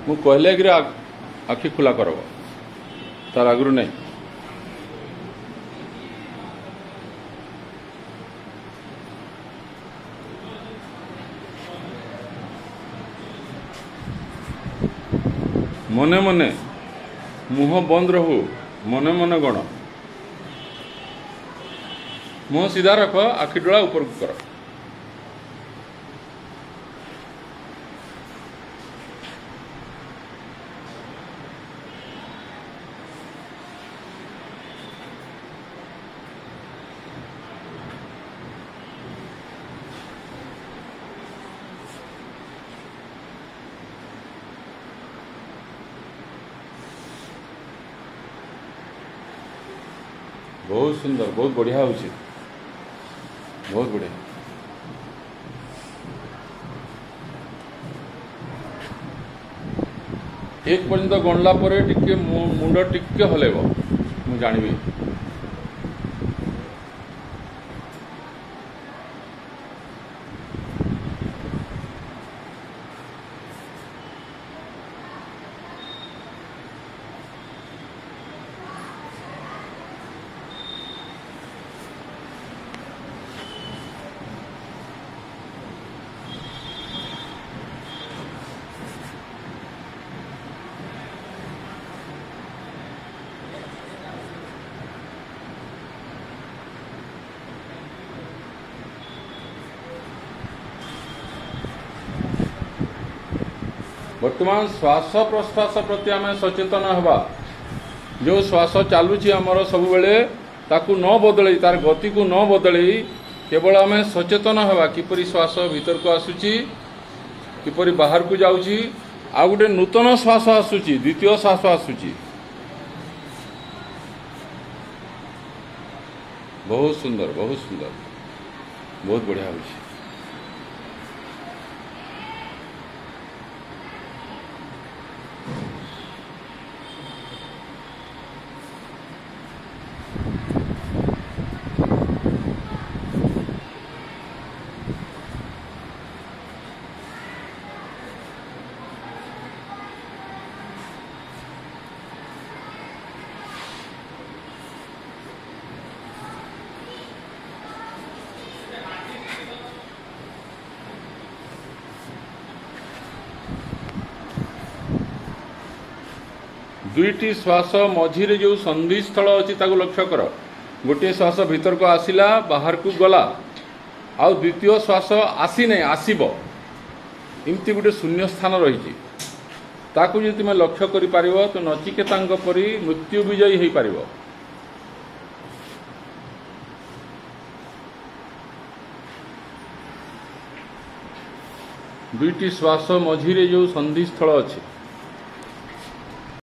मु कहले कि आखि खुला करब तार आगु नहीं मने मने मुह बंद रहू मने मने गण मुह सीधा रख आखि डोला ऊपर कर बहुत सुंदर बहुत बढ़िया होची बहुत बढ़िया एक पर्यंत गणला परे टिके मुंड टिके हलेबो मु जानिबी वर्तमान श्वास प्रश्वास प्रति आम सचेतन हवा जो श्वास चलुची आमर सब बेले ताकू न बदल तार गति को न बदल केवल आम सचेतन हवा किपरि श्वास भीतर को आसुची किपरि बाहर को जाउची आ गोटे नूतन श्वास आसुची द्वितीय श्वास आसुची बहुत सुंदर बहुत बढ़िया होची दुईटी श्वास मझिरे जो संधि स्थल अच्छी लक्ष्य कर गोटे श्वास भीतर को आसिला बाहर को गला आ द्वितीय श्वास आसी नहीं आसीब इमती गोटे शून्य स्थान रही ताकू जो तुम लक्ष्य कर तो नचिकेता परी मृत्यु विजयी हो पार दुईटी श्वास मझिरे जो संधि स्थल अच्छी